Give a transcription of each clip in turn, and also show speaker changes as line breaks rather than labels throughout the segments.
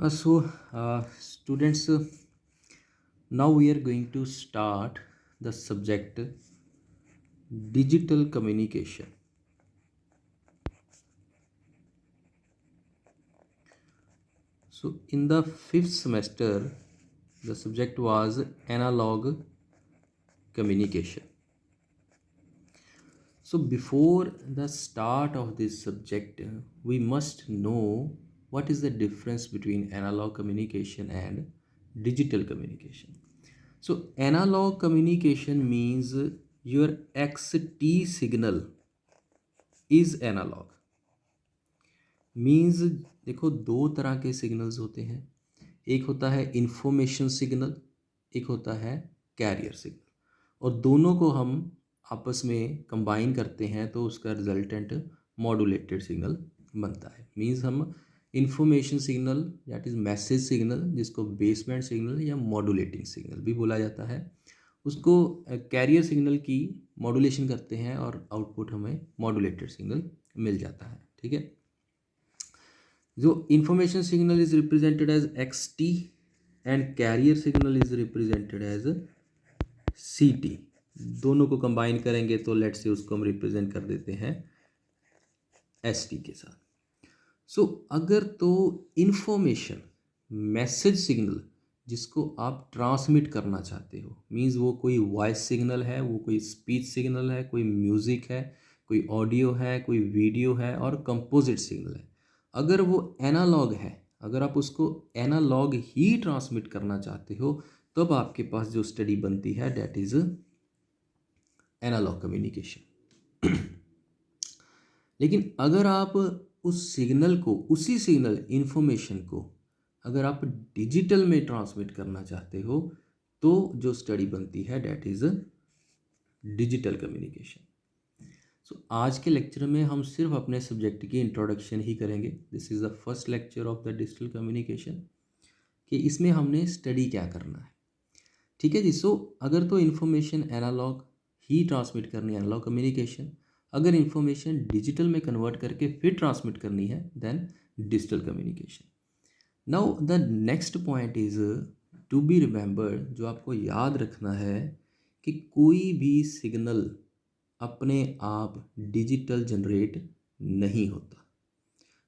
Students, now we are going to start the subject digital communication. So, in the fifth semester, the subject was analog communication. So, before the start of this subject, we must know what is the difference between analog communication and digital communication. So, analog communication means your XT signal is analog. Means देखो, दो तरह के signals होते हैं। एक होता है information signal, एक होता है कैरियर सिग्नल, और दोनों को हम आपस में कंबाइन करते हैं तो उसका रिजल्टेंट मॉड्यूलेटेड सिग्नल बनता है। मीन्स हम information signal that is message signal, जिसको बेसबैंड सिग्नल या मॉड्यूलेटिंग सिग्नल भी बोला जाता है, उसको कैरियर सिग्नल की मॉड्यूलेशन करते हैं और आउटपुट हमें मॉड्यूलेटेड सिग्नल मिल जाता है। ठीक है, जो information signal is represented as X T and carrier signal is represented as C T. दोनों को कंबाइन करेंगे तो लेट्स से उसको हम रिप्रेजेंट कर देते हैं एस टी के साथ। सो अगर तो इंफॉर्मेशन मैसेज सिग्नल जिसको आप ट्रांसमिट करना चाहते हो, मीन्स वो कोई वॉइस सिग्नल है, वो कोई स्पीच सिग्नल है, कोई म्यूज़िक है, कोई ऑडियो है, कोई वीडियो है और कंपोजिट सिग्नल है, अगर वो एनालॉग है, अगर आप उसको एनालॉग ही ट्रांसमिट करना चाहते हो, तब आपके पास जो स्टडी बनती है दैट इज एनालॉग कम्युनिकेशन। लेकिन अगर आप उस सिग्नल को, उसी सिग्नल इंफॉर्मेशन को अगर आप डिजिटल में ट्रांसमिट करना चाहते हो, तो जो स्टडी बनती है दैट इज डिजिटल कम्युनिकेशन। सो आज के लेक्चर में हम सिर्फ अपने सब्जेक्ट की इंट्रोडक्शन ही करेंगे। This is the first lecture of the digital communication, कि इसमें हमने स्टडी क्या करना है। ठीक है जी। सो अगर तो इन्फॉर्मेशन एनालॉग ही ट्रांसमिट करनी है, एनालॉग कम्युनिकेशन, अगर इन्फॉर्मेशन डिजिटल में कन्वर्ट करके फिर ट्रांसमिट करनी है then digital communication. Now the next point is to be remembered, जो आपको याद रखना है कि कोई भी सिग्नल अपने आप डिजिटल जनरेट नहीं होता।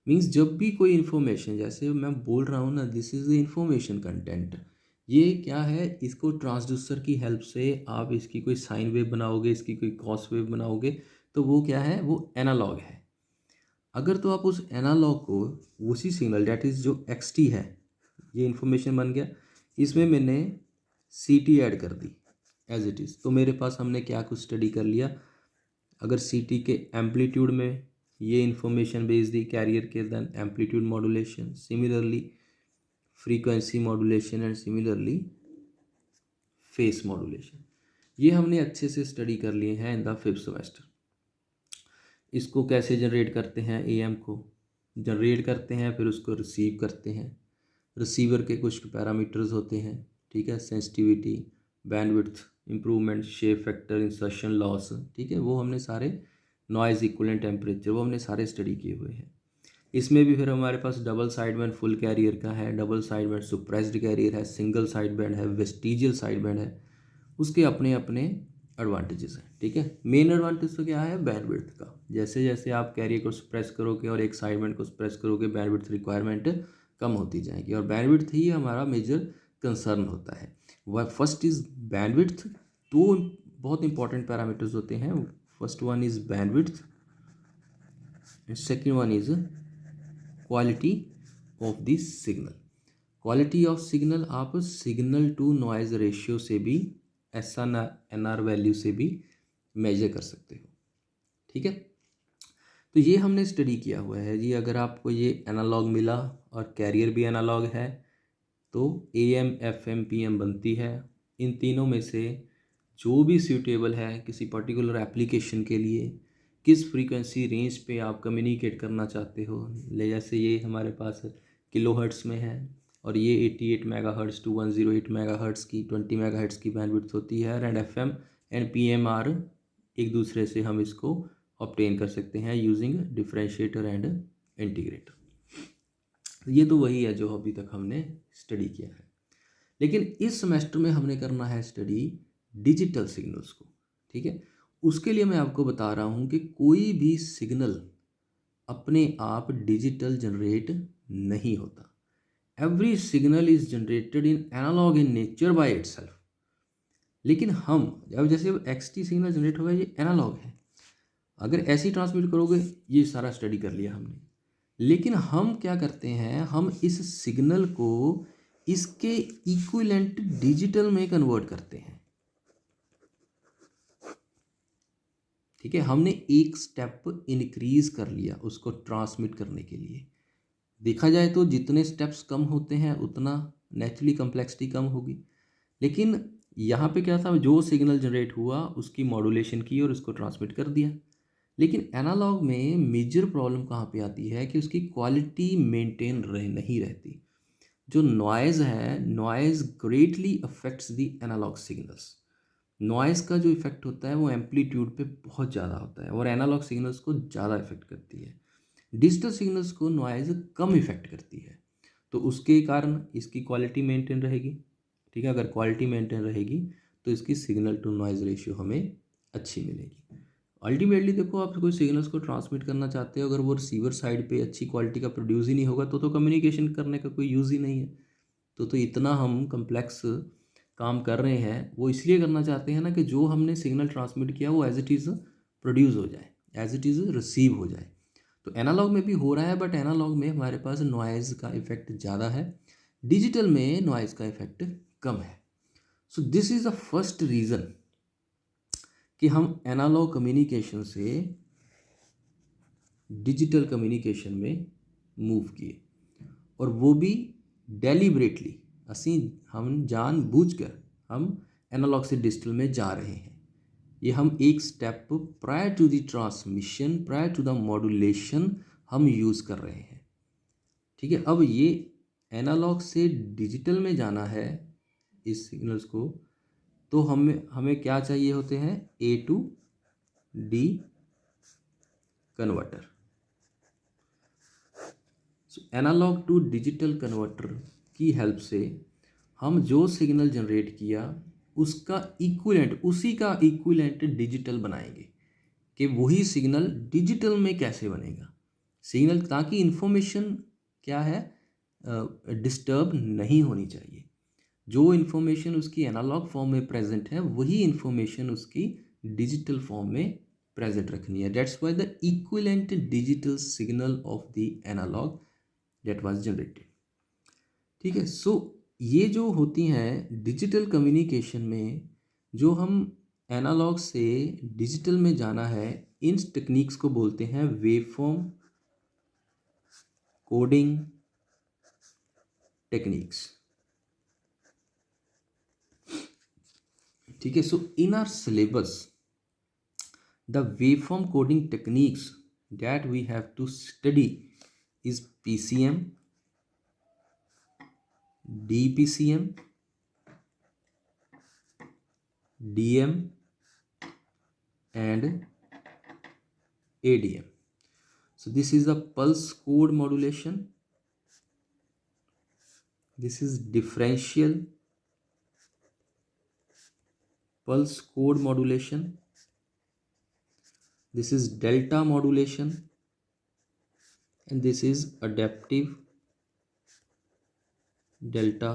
मीन्स जब भी कोई इन्फॉर्मेशन, जैसे मैं बोल रहा हूँ ना, this is the information content, ये क्या है, इसको ट्रांसड्यूसर की हेल्प से आप इसकी कोई साइन वेव बनाओगे, इसकी कोई कॉस वेव बनाओगे, तो वो क्या है, वो एनालॉग है। अगर तो आप उस एनालॉग को, उसी सिग्नल डैट इज़ जो एक्स टी है, ये इन्फॉर्मेशन बन गया, इसमें मैंने सी टी ऐड कर दी एज इट इज़, तो मेरे पास हमने क्या कुछ स्टडी कर लिया। अगर सी टी के एम्पलीट्यूड में ये इन्फॉर्मेशन भेज दी कैरियर के, then amplitude modulation, similarly frequency modulation and similarly phase modulation, ये हमने अच्छे से स्टडी कर लिए हैं इन द फिफ्थ सेमेस्टर। इसको कैसे जनरेट करते हैं, एएम को जनरेट करते हैं, फिर उसको रिसीव करते हैं। रिसीवर के कुछ पैरामीटर्स होते हैं, ठीक है, sensitivity, bandwidth improvement, shape factor, insertion loss, ठीक है, वो हमने सारे, नॉइज़ इक्वलेंट टेम्परेचर, वो हमने सारे स्टडी किए हुए हैं। इसमें भी फिर हमारे पास double side band full carrier का है, double side band suppressed carrier है, सिंगल साइड बैंड है, वेस्टिजियल साइड बैंड है, उसके अपने अपने एडवांटेजेस हैं। ठीक है, मेन एडवांटेज तो क्या है, बैंडविड्थ का। जैसे जैसे आप कैरियर को सप्रेस करोगे और एक साइड बैंड को सप्रेस करोगे, बैंडविड्थ रिक्वायरमेंट कम होती जाएगी, और बैंडविड्थ ही हमारा मेजर कंसर्न होता है। वह फर्स्ट इज़ बैंडविड्थ। दो बहुत इंपॉर्टेंट पैरामीटर्स होते हैं, first one is bandwidth and second one is quality of this signal. Quality of signal आप सिग्नल टू नॉइज़ रेशियो से भी, SNR वैल्यू से भी मेजर कर सकते हो। ठीक है, तो ये हमने स्टडी किया हुआ है जी। अगर आपको ये एनालॉग मिला और कैरियर भी एनालॉग है, तो AM FM PM बनती है। इन तीनों में से जो भी सूटेबल है किसी पर्टिकुलर एप्लीकेशन के लिए, किस फ्रीक्वेंसी रेंज पे आप कम्युनिकेट करना चाहते हो, ले जैसे ये हमारे पास किलोहर्ट्ज़ में है, और ये 88 मेगाहर्ट्ज़ टू 108 मेगाहर्ट्ज़ की, 20 मेगाहर्ट्ज़ की बैंडविड्थ होती है, and FM and PM are एक दूसरे से हम इसको ऑब्टेन कर सकते हैं यूजिंग डिफरेंशिएटर एंड इंटीग्रेटर। ये तो वही है जो अभी तक हमने स्टडी किया है। लेकिन इस सेमेस्टर में हमने करना है स्टडी डिजिटल सिग्नल्स को, ठीक है। उसके लिए मैं आपको बता रहा हूँ कि कोई भी सिग्नल अपने आप डिजिटल जनरेट नहीं होता। Every signal is generated in analogue in nature by itself. लेकिन हम अब जैसे एक्सटी सिग्नल जनरेट होगा, ये एनालॉग है, अगर ऐसे ही ट्रांसमिट करोगे, ये सारा स्टडी कर लिया हमने। लेकिन हम क्या करते हैं, हम इस सिग्नल को इसके इक्विवेलेंट डिजिटल में कन्वर्ट करते हैं, ठीक है। हमने एक स्टेप इंक्रीज कर लिया उसको ट्रांसमिट करने के लिए। देखा जाए तो जितने स्टेप्स कम होते हैं उतना नेचुरली कम्प्लेक्सिटी कम होगी। लेकिन यहाँ पे क्या था, जो सिग्नल जनरेट हुआ उसकी मॉड्यूलेशन की और उसको ट्रांसमिट कर दिया। लेकिन एनालॉग में मेजर प्रॉब्लम कहाँ पे आती है कि उसकी क्वालिटी मेंटेन नहीं रहती। जो नॉइज़ है, noise greatly affects the analogue signals. Noise का जो इफेक्ट होता है वो एम्पलीट्यूड पे बहुत ज़्यादा होता है और एनालॉग सिग्नल्स को ज़्यादा इफेक्ट करती है। डिजिटल सिग्नल्स को नॉइज़ कम इफेक्ट करती है, तो उसके कारण इसकी क्वालिटी मेंटेन रहेगी, ठीक है। अगर क्वालिटी मेंटेन रहेगी तो इसकी सिग्नल टू नॉइज़ रेशियो हमें अच्छी मिलेगी। अल्टीमेटली देखो, आप कोई सिग्नल्स को ट्रांसमिट करना चाहते हो, अगर वो रिसीवर साइड पे अच्छी क्वालिटी का प्रोड्यूस ही नहीं होगा तो कम्युनिकेशन करने का कोई यूज़ ही नहीं है। तो इतना हम कम्प्लेक्स काम कर रहे हैं वो इसलिए करना चाहते हैं ना कि जो हमने सिग्नल ट्रांसमिट किया वो एज इट इज़ प्रोड्यूस हो जाए, एज इट इज़ रिसीव हो जाए। तो एनालॉग में भी हो रहा है, बट एनालॉग में हमारे पास नॉइज़ का इफेक्ट ज़्यादा है, डिजिटल में नॉइज़ का इफेक्ट कम है। So this is the first reason कि हम एनालॉग कम्युनिकेशन से डिजिटल कम्युनिकेशन में मूव किए, और वो भी डेलिबरेटली हम जानबूझकर हम एनालॉग से डिजिटल में जा रहे हैं। ये हम एक step prior to the transmission, prior to the modulation हम यूज़ कर रहे हैं, ठीक है। अब ये एनालॉग से डिजिटल में जाना है इस सिग्नल्स को, तो हमें क्या चाहिए होते हैं, A to D converter. So analog to digital converter की हेल्प से हम जो सिग्नल जनरेट किया उसका इक्विवेलेंट, उसी का इक्विवेलेंट डिजिटल बनाएंगे कि वही सिग्नल डिजिटल में कैसे बनेगा सिग्नल, ताकि इन्फॉर्मेशन क्या है, डिस्टर्ब नहीं होनी चाहिए। जो इन्फॉर्मेशन उसकी एनालॉग फॉर्म में प्रेजेंट है वही इन्फॉर्मेशन उसकी डिजिटल फॉर्म में प्रेजेंट रखनी है। That's why the equivalent digital signal of the analogue that was generated, ठीक है। सो ये जो होती हैं डिजिटल कम्युनिकेशन में, जो हम एनालॉग से डिजिटल में जाना है, इन टेक्निक्स को बोलते हैं वेवफॉर्म कोडिंग टेक्निक्स, ठीक है। So in our syllabus the waveform coding techniques that we have to study is PCM, DPCM, DM and ADM. So this is the pulse code modulation, this is differential pulse code modulation, this is delta modulation, and this is adaptive delta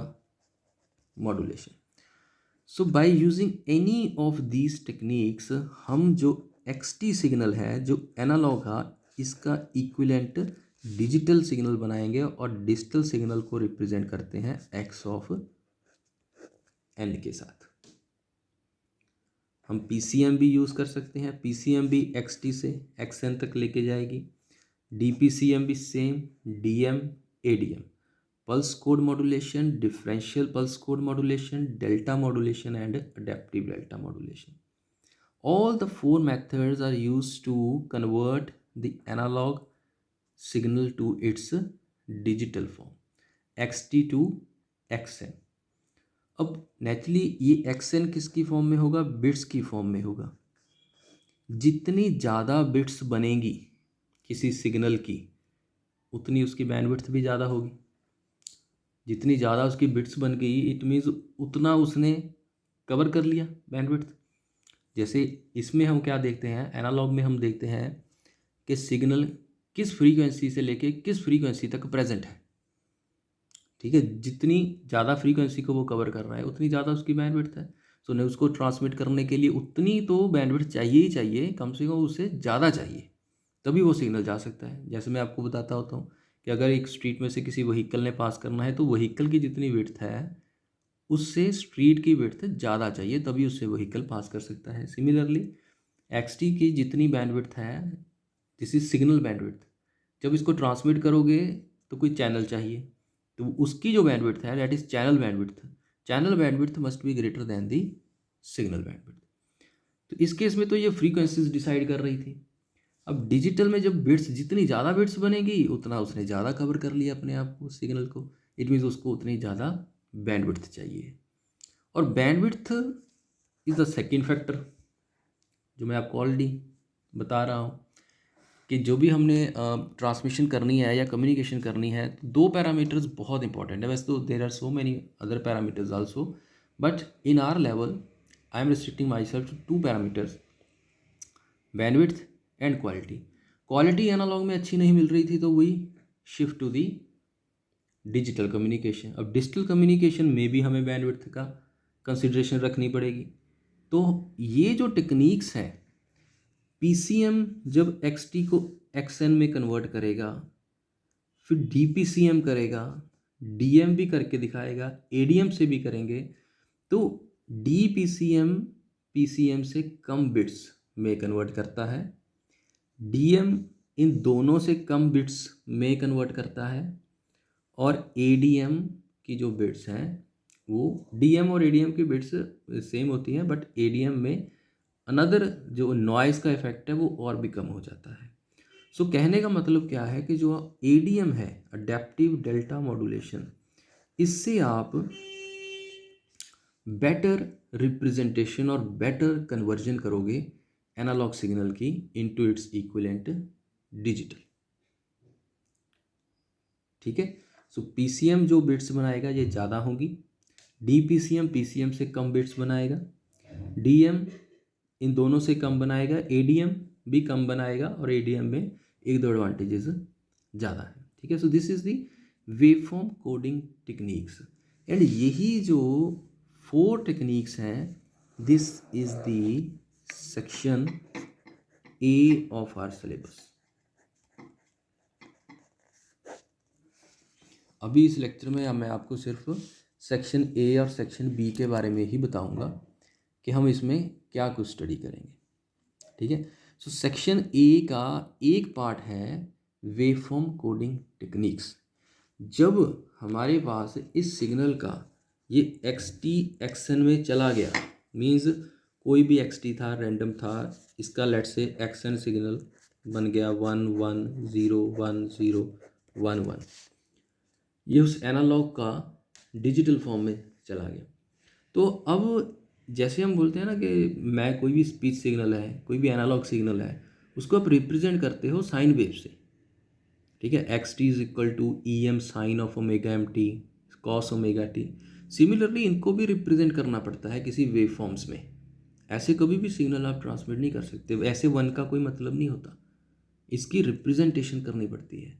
modulation. So by using any of these techniques हम जो XT signal है, जो analogue है, इसका equivalent digital signal बनाएंगे और digital signal को represent करते हैं x ऑफ n के साथ। हम PCM भी यूज़ कर सकते हैं, PCM भी XT से XN तक लेके जाएगी, DPCM भी same, DM ADM, pulse code modulation, differential pulse code modulation, delta modulation and adaptive delta modulation. All the four methods are used to convert the analog signal to its digital form, XT to XN. अब naturally ये XN किसकी form में होगा, bits की form में होगा। जितनी ज़्यादा बिट्स बनेगी किसी सिग्नल की, उतनी उसकी बैंडविड्थ भी ज़्यादा होगी, जितनी ज़्यादा उसकी बिट्स बन गई इट मीन्स उतना उसने कवर कर लिया बैंडविड्थ। जैसे इसमें हम क्या देखते हैं, एनालॉग में हम देखते हैं कि सिग्नल किस फ्रीक्वेंसी से लेके किस फ्रीक्वेंसी तक प्रेजेंट है। ठीक है, जितनी ज़्यादा फ्रीक्वेंसी को वो कवर कर रहा है उतनी ज़्यादा उसकी बैंडविड्थ है। सो ने उसको ट्रांसमिट करने के लिए उतनी तो बैंडविड्थ चाहिए ही चाहिए, कम से कम उससे ज़्यादा चाहिए, तभी वो सिग्नल जा सकता है। जैसे मैं आपको बताता होता हूँ कि अगर एक स्ट्रीट में से किसी व्हीकल ने पास करना है तो व्हीकल की जितनी विड्थ है उससे स्ट्रीट की विड्थ ज़्यादा चाहिए, तभी उससे व्हीकल पास कर सकता है। सिमिलरली एक्सटी की जितनी बैंडविड्थ है, दिस इज सिग्नल बैंडविड्थ, जब इसको ट्रांसमिट करोगे तो कोई चैनल चाहिए, तो उसकी जो बैंडविड्थ है that is channel bandwidth. Channel bandwidth must be greater than the signal bandwidth. तो इस केस में तो ये फ्रीक्वेंसीज डिसाइड कर रही थी। अब डिजिटल में जब बिट्स, जितनी ज़्यादा बिट्स बनेगी उतना उसने ज़्यादा कवर कर लिया अपने आप को, सिग्नल को। इट मीन्स उसको उतनी ज़्यादा बैंडविड्थ चाहिए। और bandwidth is the second factor जो मैं आपको ऑलरेडी बता रहा हूँ कि जो भी हमने ट्रांसमिशन करनी है या कम्युनिकेशन करनी है तो दो पैरामीटर्स बहुत इंपॉर्टेंट है। वैसे तो there are so many other parameters also, but in our level I am restricting myself to two parameters, bandwidth and quality. Quality analogue में अच्छी नहीं मिल रही थी तो वही shift to the digital communication. अब डिजिटल कम्युनिकेशन में भी हमें बैंडविड्थ का कंसिड्रेशन रखनी पड़ेगी। तो ये जो टेक्निक्स हैं, पीसीएम जब एक्सटी को एक्सएन में कन्वर्ट करेगा, फिर डीपीसीएम करेगा, डीएम भी करके दिखाएगा, एडीएम से भी करेंगे, तो डीपीसीएम पीसीएम से कम बिट्स में कन्वर्ट करता है, डीएम इन दोनों से कम बिट्स में कन्वर्ट करता है, और एडीएम की जो बिट्स हैं वो, डीएम और एडीएम की बिट्स सेम होती हैं, बट एडीएम में अनदर जो नॉइज़ का इफेक्ट है वो और भी कम हो जाता है। सो कहने का मतलब क्या है कि जो एडीएम है, अडेप्टिव डेल्टा मॉड्यूलेशन, इससे आप बेटर रिप्रेजेंटेशन और बेटर कन्वर्जन करोगे एनालॉग सिग्नल की इनटू इट्स इक्विवेलेंट डिजिटल। ठीक है, सो पीसीएम जो बिट्स बनाएगा ये ज़्यादा होंगी, डीपीसीएम पीसीएम से कम बिट्स बनाएगा, डीएम इन दोनों से कम बनाएगा, एडीएम भी कम बनाएगा, और एडीएम में एक दो एडवांटेजेस ज़्यादा है। ठीक है, so this is the waveform coding techniques, and यही जो 4 टेक्निक्स हैं, this is the section A of our syllabus. अभी इस लेक्चर में मैं आपको सिर्फ सेक्शन ए और सेक्शन बी के बारे में ही बताऊंगा कि हम इसमें क्या कुछ स्टडी करेंगे। ठीक है, सो सेक्शन ए का एक पार्ट है वेवफॉर्म कोडिंग टेक्निक्स। जब हमारे पास इस सिग्नल का ये एक्सटी एक्सएन में चला गया, मींस कोई भी एक्सटी था, रैंडम था, इसका लेट से एक्सएन सिग्नल बन गया 1 1 0 1 0 1 1, ये उस एनालॉग का डिजिटल फॉर्म में चला गया। तो अब जैसे हम बोलते हैं ना कि मैं कोई भी स्पीच सिग्नल है, कोई भी एनालॉग सिग्नल है, उसको आप रिप्रेजेंट करते हो साइन वेव से। ठीक है, X T is equal to E M sine of omega M T cos omega T. Similarly इनको भी रिप्रेजेंट करना पड़ता है किसी वेव फॉर्म्स में। ऐसे कभी भी सिग्नल आप ट्रांसमिट नहीं कर सकते, ऐसे वन का कोई मतलब नहीं होता, इसकी रिप्रेजेंटेशन करनी पड़ती है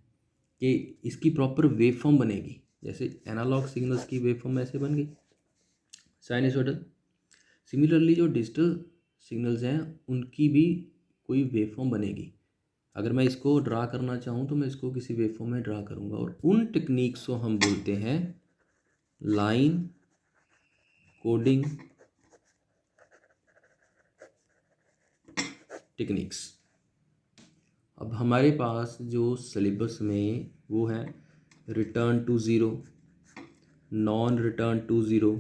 कि इसकी प्रॉपर वेव फॉर्म बनेगी। जैसे एनालॉग सिग्नल्स की वेव फॉर्म ऐसे बन गई साइनसॉइडल, सिमिलरली जो डिजिटल सिग्नल्स हैं उनकी भी कोई वेव फॉर्म बनेगी। अगर मैं इसको ड्रा करना चाहूँ तो मैं इसको किसी वेव फॉर्म में ड्रा करूँगा, और उन टेक्निक्स को हम बोलते हैं लाइन कोडिंग टेक्निक्स। अब हमारे पास जो सिलेबस में वो है return to zero, non return to zero,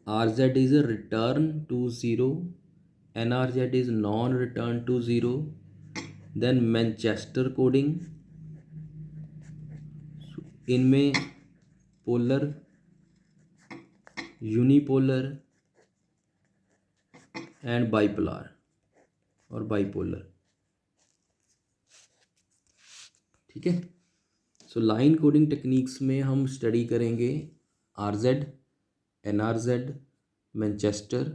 RZ is a return to zero, NRZ is non-return to zero, then Manchester coding, इनमें पोलर, यूनिपोलर एंड बाइपोलर और बाइपोलर। ठीक है, सो लाइन कोडिंग टेक्निक्स में हम study करेंगे RZ, NRZ, Manchester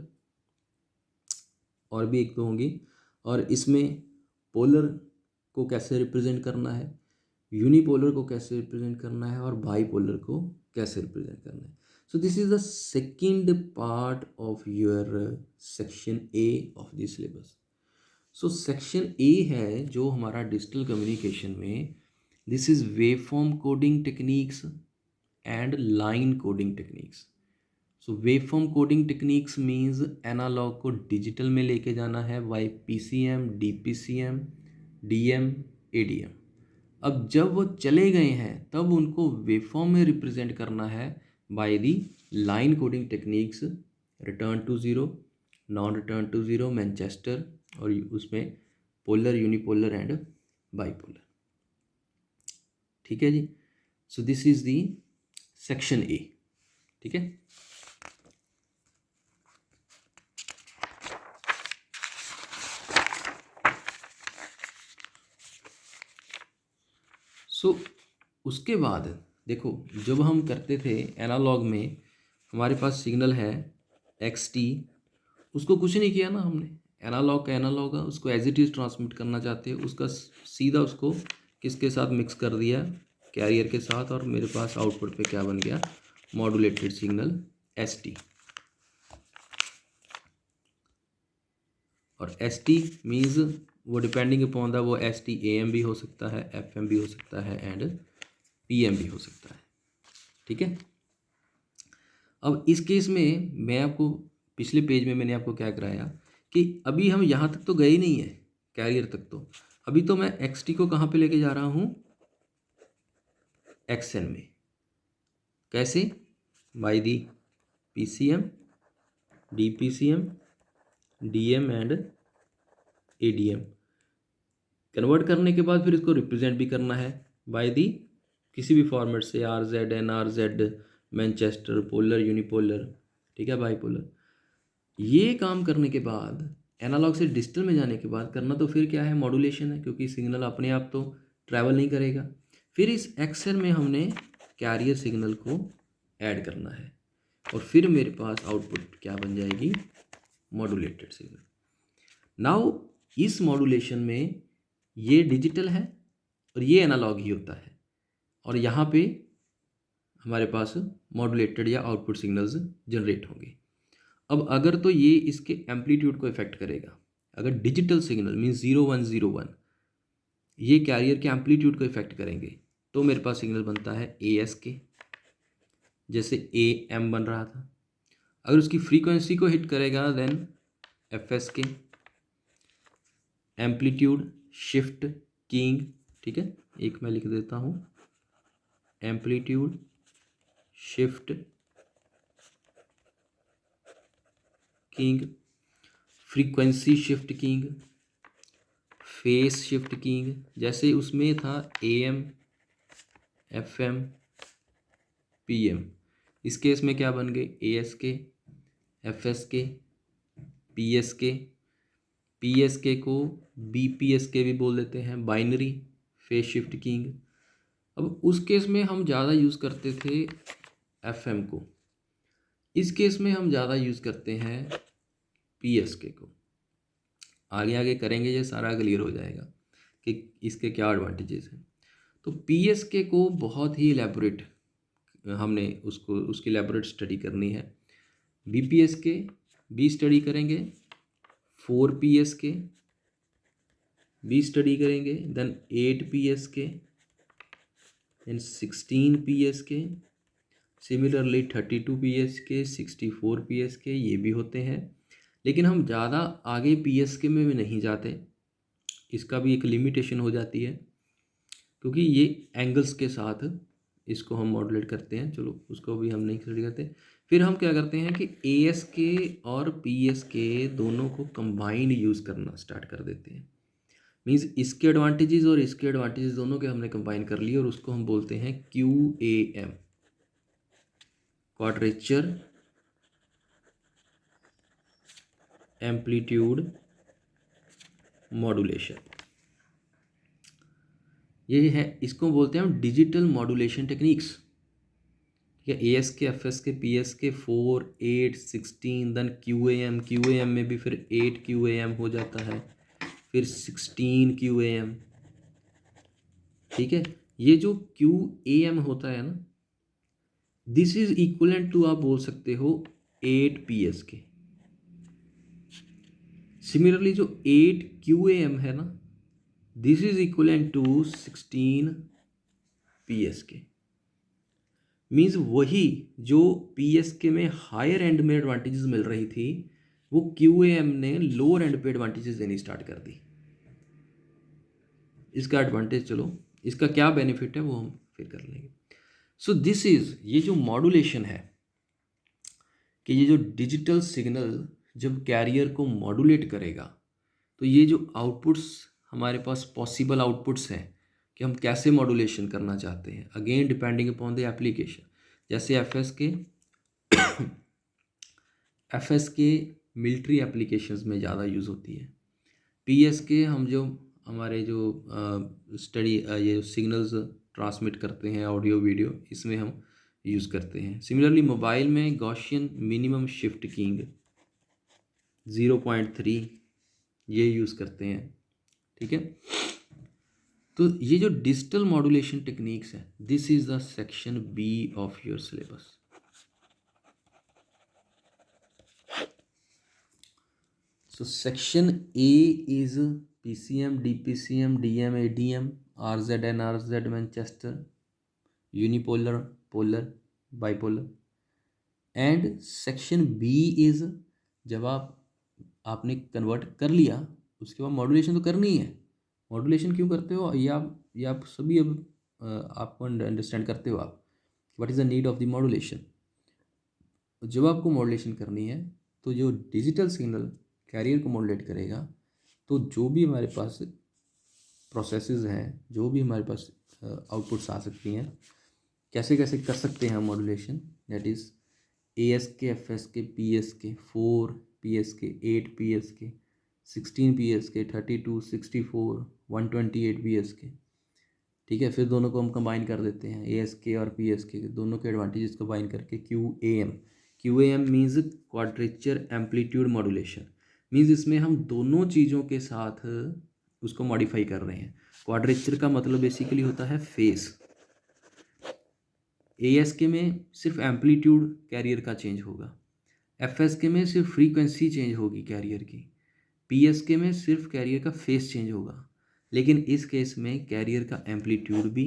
और भी एक दो होंगी। और इसमें पोलर को कैसे रिप्रेजेंट करना है, यूनिपोलर को कैसे रिप्रेजेंट करना है और बाईपोलर को कैसे रिप्रेजेंट करना है। So this is the second part of your section A of the syllabus. So section A है जो हमारा डिजिटल कम्युनिकेशन में, this is waveform coding techniques and line coding techniques. So waveform coding techniques means analog को digital में लेके जाना है by PCM, DPCM, DM, ADM। अब जब वो चले गए हैं तब उनको वेवफॉर्म में रिप्रेजेंट करना है by the line coding techniques, return to zero, non return to zero, Manchester, और उसमें पोलर, यूनिपोलर एंड बाईपोलर। ठीक है जी। So this is the section A. ठीक है। सो उसके बाद देखो, जब हम करते थे एनालॉग में, हमारे पास सिग्नल है XT, उसको कुछ नहीं किया ना हमने, एनालॉग का एनालॉग है, उसको एज इट इज़ ट्रांसमिट करना चाहते हैं, उसका सीधा उसको किसके साथ मिक्स कर दिया, कैरियर के साथ, और मेरे पास आउटपुट पे क्या बन गया, मॉड्यूलेटेड सिग्नल ST। और ST मीन्स वो डिपेंडिंग अपॉन द, वो ST AM भी हो सकता है, FM भी हो सकता है एंड PM भी हो सकता है। ठीक है। अब इस केस में मैं आपको पिछले पेज में मैंने आपको क्या कराया कि अभी हम यहाँ तक तो गए ही नहीं है, कैरियर तक तो, अभी तो मैं XT को कहाँ पे लेके जा रहा हूँ, XN में। कैसे? By the PCM, DPCM, DM and ADM। Convert करने के बाद फिर इसको रिप्रेजेंट भी करना है बाय दी किसी भी फॉर्मेट से, RZ, NRZ, Manchester, polar, unipolar, ठीक है, बाईपोलर। ये काम करने के बाद एनालॉग से डिजिटल में जाने के बाद करना तो फिर क्या है, मॉड्यूलेशन है, क्योंकि सिग्नल अपने आप तो ट्रैवल नहीं करेगा। फिर इस XN में हमने कैरियर सिग्नल को ऐड करना है और फिर मेरे पास आउटपुट क्या बन जाएगी, मॉड्यूलेटेड सिग्नल। नाउ इस मॉड्यूलेशन में ये डिजिटल है और ये एनालॉग ही होता है, और यहाँ पे हमारे पास मॉड्यूलेटेड या आउटपुट सिग्नल्स जनरेट होंगे। अब अगर तो ये इसके एम्पलीट्यूड को इफेक्ट करेगा, अगर डिजिटल सिग्नल मीन्स 0101 ये कैरियर के एम्पलीट्यूड को इफेक्ट करेंगे तो मेरे पास सिग्नल बनता है ASK, जैसे AM बन रहा था। अगर उसकी फ्रीक्वेंसी को हिट करेगा then FSK, amplitude shift keying. ठीक है, एक मैं लिख देता हूँ, amplitude shift keying, frequency shift keying, phase shift keying. जैसे उसमें था AM, FM, PM, इस केस में क्या बन गए, ASK, FSK, PSK। PSK को BPSK भी बोल देते हैं, बाइनरी फेस शिफ्ट कीइंग। अब उस केस में हम ज़्यादा यूज़ करते थे FM को, इस केस में हम ज़्यादा यूज़ करते हैं PSK को। आगे आगे करेंगे ये सारा क्लियर हो जाएगा कि इसके क्या एडवांटेजेस हैं। तो PSK को बहुत ही इलेबोरेट हमने उसको उसकी इलेबोरेट स्टडी करनी है। BPSK भी स्टडी करेंगे, 4PSK भी स्टडी करेंगे, then 8PSK and 16PSK, similarly 32PSK, 64PSK ये भी होते हैं। लेकिन हम ज़्यादा आगे PSK में भी नहीं जाते, इसका भी एक लिमिटेशन हो जाती है क्योंकि ये एंगल्स के साथ इसको हम मॉडुलेट करते हैं। चलो उसको भी हम नहीं स्टडी करते। फिर हम क्या करते हैं कि ASK और PSK दोनों को कंबाइंड यूज़ करना स्टार्ट कर देते हैं। मीन्स इसके एडवांटेजेस और इसके एडवांटेजेस दोनों के हमने कंबाइन कर लिए और उसको हम बोलते हैं QAM, क्वाड्रेचर एम्पलीट्यूड मॉड्यूलेशन। ये है, इसको बोलते हैं हम डिजिटल मॉड्यूलेशन टेक्निक्स। ठीक है, ASK, FSK, PSK 4, 8, 16, then QAM, QAM में भी फिर 8 QAM हो जाता है, फिर 16 QAM। ठीक है, ये जो QAM होता है ना, दिस इज इक्वलेंट टू, आप बोल सकते हो 8 PSK। सिमिलरली जो 8 QAM है ना, this is equivalent to 16 PSK। Means वही जो PSK में हायर एंड में एडवांटेजेस मिल रही थी, वो QAM ने लोअर एंड पे एडवांटेजेस देनी स्टार्ट कर दी। इसका एडवांटेज, चलो इसका क्या बेनिफिट है वो हम फिर कर लेंगे। सो दिस इज, ये जो मॉड्यूलेशन है, कि ये जो डिजिटल सिग्नल जब कैरियर को मॉड्यूलेट करेगा, तो ये जो आउटपुट्स हमारे पास पॉसिबल आउटपुट्स हैं कि हम कैसे मॉड्यूलेशन करना चाहते हैं, again depending upon the application. जैसे FSK मिलिट्री एप्लीकेशंस में ज़्यादा यूज़ होती है। PSK हम जो हमारे जो स्टडी ये सिग्नल्स ट्रांसमिट करते हैं ऑडियो वीडियो, इसमें हम यूज़ करते हैं। सिमिलरली मोबाइल में गॉसियन मिनिमम शिफ्ट कीइंग 0.3 ये यूज़ करते हैं। ठीक है, तो ये जो डिजिटल मॉड्यूलेशन टेक्निक्स है, this is the section B of your syllabus. So section A is PCM, DPCM, DM, ADM, RZ, NRZ, Manchester, unipolar, polar, bipolar. And section B is, जब आपने कन्वर्ट कर लिया, उसके बाद मॉड्यूलेशन तो करनी है। मॉड्यूलेशन क्यों करते हो, ये आप सभी अब आपको अंडरस्टैंड करते हो आप, what is the need of the modulation. जब आपको मॉड्यूलेशन करनी है, तो जो डिजिटल सिग्नल कैरियर को मॉड्यूलेट करेगा, तो जो भी हमारे पास प्रोसेसेस हैं, जो भी हमारे पास आउटपुट्स आ सकती हैं, कैसे कैसे कर सकते हैं modulation, that is ASK, FSK, PSK 4 PSK, 8 PSK, 16 PSK, 32, 64, 128 PSK। ठीक है, फिर दोनों को हम कंबाइन कर देते हैं, ASK और PSK के दोनों के एडवांटेजेस कंबाइन करके QAM means quadrature amplitude modulation. Means इसमें हम दोनों चीज़ों के साथ उसको मॉडिफाई कर रहे हैं। क्वाड्रेचर का मतलब बेसिकली होता है फेस। ASK में सिर्फ एम्पलीट्यूड कैरियर का चेंज होगा, FSK में सिर्फ फ्रीक्वेंसी चेंज होगी कैरियर की, PSK में सिर्फ कैरियर का फेस चेंज होगा। लेकिन इस केस में कैरियर का एम्पलीट्यूड भी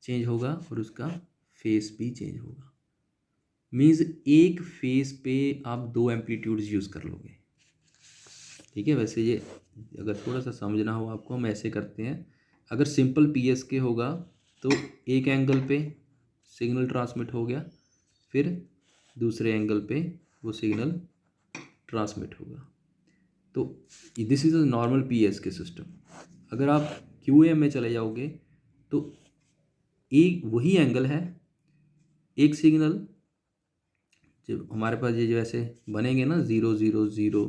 चेंज होगा और उसका फेस भी चेंज होगा। मीन्स एक फेस पे आप 2 एम्पलीट्यूड्स यूज़ कर लोगे। ठीक है, वैसे ये अगर थोड़ा सा समझना हो आपको, हम ऐसे करते हैं। अगर सिंपल PSK होगा तो एक एंगल पे सिग्नल ट्रांसमिट हो गया, फिर दूसरे एंगल पे वो सिग्नल ट्रांसमिट होगा। तो this is a normal PSK system. अगर आप QAM में चले जाओगे तो एक वही एंगल है, एक सिग्नल जब हमारे पास ये जो ऐसे बनेंगे ना 0 0 0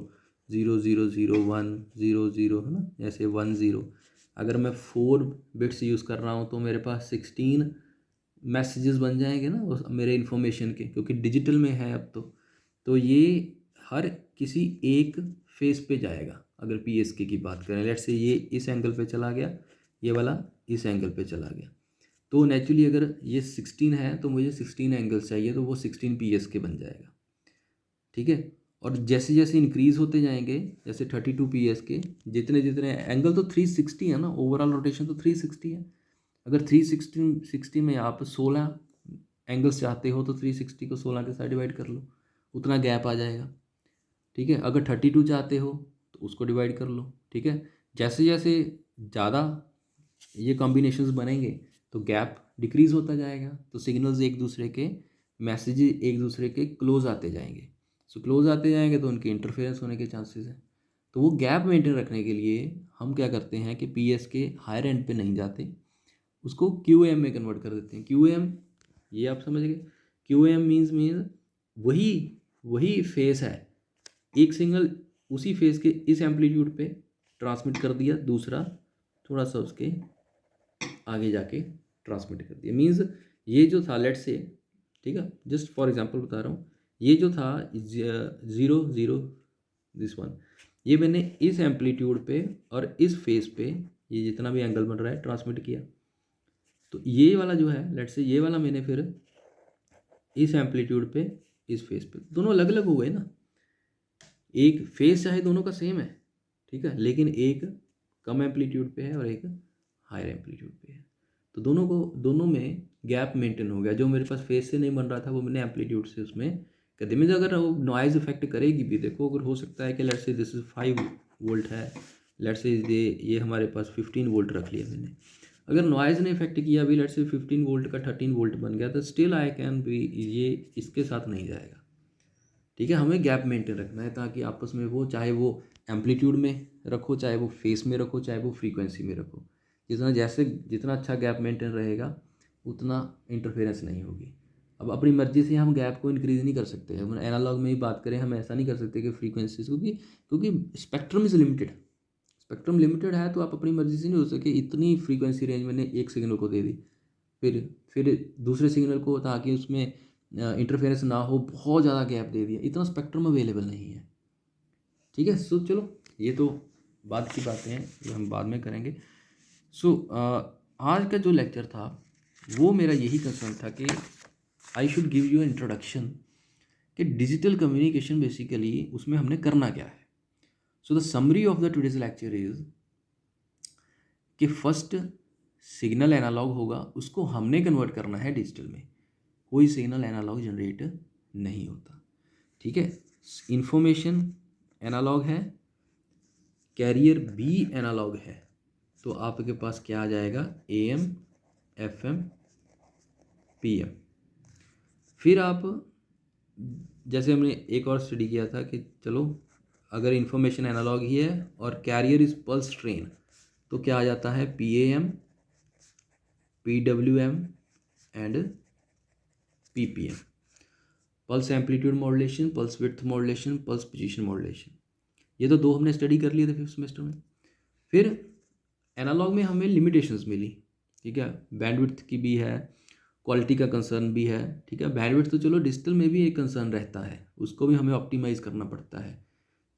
0 0 0 1 0 0 है ना, ऐसे 1 0। अगर मैं 4 बिट्स यूज़ कर रहा हूँ तो मेरे पास 16 मैसेजेस बन जाएंगे ना मेरे इन्फॉर्मेशन के, क्योंकि डिजिटल में है अब तो ये हर किसी एक फेस पे जाएगा। अगर PSK की बात करें, लेट्स से ये इस एंगल पे चला गया, ये वाला इस एंगल पे चला गया, तो नेचुरली अगर ये 16 है तो मुझे 16 एंगल्स चाहिए, तो वो 16 PSK बन जाएगा। ठीक है, और जैसे जैसे इंक्रीज़ होते जाएंगे, जैसे 32 PSK, जितने जितने एंगल तो 360 है ना, ओवरऑल रोटेशन तो 360 है। अगर 360 में आप 16 एंगल्स चाहते हो तो 360 को 16 के साथ डिवाइड कर लो, उतना गैप आ जाएगा। ठीक है, अगर 32 चाहते हो तो उसको डिवाइड कर लो। ठीक है, जैसे जैसे ज़्यादा ये कॉम्बिनेशंस बनेंगे तो गैप डिक्रीज़ होता जाएगा, तो सिग्नल्स एक दूसरे के, मैसेजेस एक दूसरे के क्लोज आते जाएंगे। सो क्लोज आते जाएंगे तो उनके इंटरफेरेंस होने के चांसेस हैं। तो वो गैप मेंटेन रखने के लिए हम क्या करते हैं कि PSK हायर एंड पे नहीं जाते, उसको QAM में कन्वर्ट कर देते हैं। QAM, ये आप समझ गए, QAM मीन्स वही वही फेस है, एक सिग्नल उसी फेस के इस एम्पलीट्यूड पे ट्रांसमिट कर दिया, दूसरा थोड़ा सा उसके आगे जाके ट्रांसमिट कर दिया। मीन्स ये जो था, लेट से, ठीक है, जस्ट फॉर एग्जांपल बता रहा हूँ, ये जो था 0 0 दिस वन, ये मैंने इस एम्पलीट्यूड पे और इस फेस पे, ये जितना भी एंगल बन रहा है, ट्रांसमिट किया। तो ये वाला जो है, लेट से, ये वाला मैंने फिर इस एम्पलीट्यूड पे, इस फेस पे, दोनों अलग अलग हो गए ना। एक फेस चाहे दोनों का सेम है, ठीक है, लेकिन एक कम एम्पलीट्यूड पे है और एक हायर एम्पलीट्यूड पे है, तो दोनों में गैप मेंटेन हो गया। जो मेरे पास फेस से नहीं बन रहा था वो मैंने एम्पलीट्यूड से उसमें कर दिया। मीन्स अगर वो नॉइज़ इफेक्ट करेगी भी, देखो, अगर हो सकता है कि let's say this is 5 volt है, लेट्स से ये हमारे पास 15 वोल्ट रख लिया मैंने, अगर नॉइज़ ने इफेक्ट किया अभी, लेट्स से 15 वोल्ट का 13 वोल्ट बन गया, तो स्टिल आई कैन बी, ये इसके साथ नहीं जाएगा, ठीक है। हमें गैप मेंटेन रखना है ताकि आपस में वो, चाहे वो एम्पलीट्यूड में रखो, चाहे वो फेस में रखो, चाहे वो फ्रीक्वेंसी में रखो, जितना अच्छा गैप मेंटेन रहेगा उतना इंटरफेरेंस नहीं होगी। अब अपनी मर्जी से हम गैप को इंक्रीज़ नहीं कर सकते। हम एनालॉग में ही बात करें, हम ऐसा नहीं कर सकते कि फ्रीक्वेंसीज, क्योंकि spectrum is limited. Spectrum limited है, तो आप अपनी मर्जी से नहीं हो सके इतनी फ्रीक्वेंसी रेंज मैंने एक सिग्नल को दे दी, फिर दूसरे सिग्नल को, ताकि उसमें इंटरफेरेंस ना हो, बहुत ज़्यादा गैप दे दिया, इतना स्पेक्ट्रम अवेलेबल नहीं है, ठीक है। सो चलो, ये तो बाद की बातें हैं, ये हम बाद में करेंगे। सो आज का जो लेक्चर था वो मेरा यही कंसर्न था कि I should give you introduction कि डिजिटल कम्युनिकेशन बेसिकली उसमें हमने करना क्या है। So the summary of the today's lecture is कि फर्स्ट सिग्नल एनालॉग होगा, उसको हमने कन्वर्ट करना है डिजिटल में। कोई सिग्नल एनालॉग जनरेट नहीं होता, ठीक है। इंफॉर्मेशन एनालॉग है, कैरियर भी एनालॉग है, तो आपके पास क्या आ जाएगा, AM FM PM। फिर आप, जैसे हमने एक और स्टडी किया था कि चलो, अगर इंफॉर्मेशन एनालॉग ही है और कैरियर इज पल्स ट्रेन, तो क्या आ जाता है, PAM PWM and PPM। Pulse amplitude modulation, pulse width modulation, pulse position modulation, ये तो दो हमने स्टडी कर लिए थे 5th सेमेस्टर में। फिर एनालॉग में हमें लिमिटेशंस मिली, ठीक है, बैंडविड्थ की भी है, क्वालिटी का कंसर्न भी है, ठीक है। बैंडविड्थ तो चलो डिजिटल में भी एक कंसर्न रहता है, उसको भी हमें ऑप्टिमाइज़ करना पड़ता है,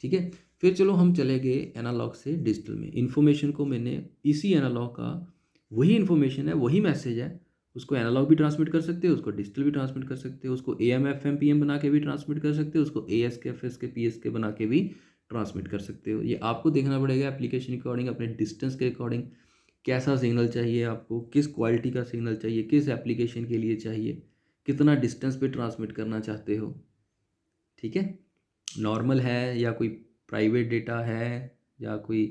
ठीक है। फिर चलो हम चले गए एनालॉग से डिजिटल में। इन्फॉर्मेशन को मैंने इसी एनालॉग का, वही इन्फॉर्मेशन है, वही मैसेज है, उसको एनालॉग भी ट्रांसमिट कर सकते हो, उसको डिजिटल भी ट्रांसमिट कर सकते हो, उसको AM FM PM बना के भी ट्रांसमिट कर सकते हो, उसको ASK FSK PSK बना के भी ट्रांसमिट कर सकते हो। ये आपको देखना पड़ेगा एप्लीकेशन के अकॉर्डिंग, अपने डिस्टेंस के अकॉर्डिंग, कैसा सिग्नल चाहिए आपको, किस क्वालिटी का सिग्नल चाहिए, किस एप्लीकेशन के लिए चाहिए, कितना डिस्टेंस पे ट्रांसमिट करना चाहते हो, ठीक है। नॉर्मल है या कोई प्राइवेट डेटा है या कोई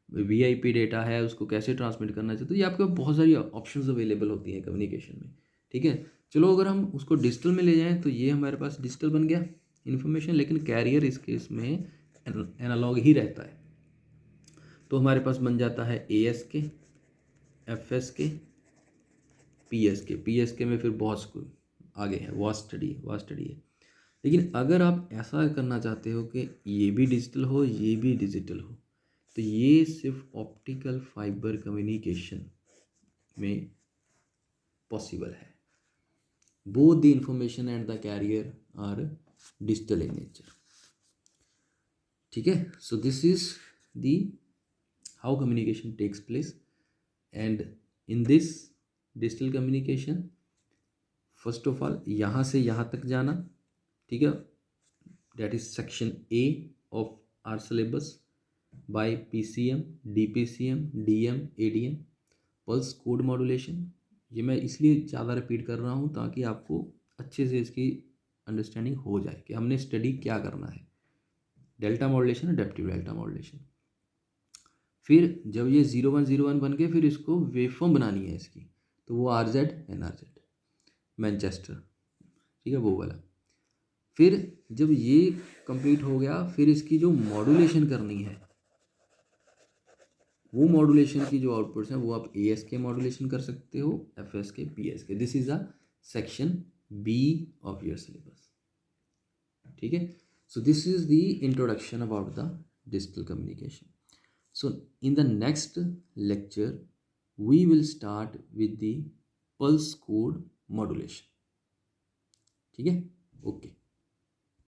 VIP डेटा है, उसको कैसे ट्रांसमिट करना चाहिए, तो ये आपके पास बहुत सारी ऑप्शंस अवेलेबल होती हैं कम्युनिकेशन में, ठीक है। चलो, अगर हम उसको डिजिटल में ले जाएं तो ये हमारे पास डिजिटल बन गया इन्फॉर्मेशन, लेकिन कैरियर इस केस में एनालॉग ही रहता है, तो हमारे पास बन जाता है ASK FSK PSK में फिर बहुत आगे है, वास्ट स्टडी है। लेकिन अगर आप ऐसा करना चाहते हो कि ये भी डिजिटल हो, ये भी डिजिटल हो, तो ये सिर्फ ऑप्टिकल फाइबर कम्युनिकेशन में पॉसिबल है। Both the information and the carrier are digital in nature, ठीक है। So this is the how communication takes place, and in this digital communication, first of all यहाँ से यहाँ तक जाना, ठीक है, that is section A of our syllabus by PCM, DPCM, DM, ADM, pulse code modulation। ये मैं इसलिए ज़्यादा रिपीट कर रहा हूँ ताकि आपको अच्छे से इसकी अंडरस्टैंडिंग हो जाए कि हमने स्टडी क्या करना है। Delta modulation, adaptive delta modulation. फिर जब ये 0101 बन के, फिर इसको वेवफॉर्म बनानी है इसकी, तो वो RZ NRZ मैनचेस्टर, ठीक है, वो वाला। फिर जब ये कंप्लीट हो गया, फिर इसकी जो मॉड्यूलेशन करनी है, वो मॉड्यूलेशन की जो आउटपुट्स हैं वो आप ASK मॉड्यूलेशन कर सकते हो, FSK PSK। This is a section B of your syllabus, ठीक है। So this is the introduction about the digital communication. So in the next lecture we will start with the pulse code modulation. ठीक है, okay.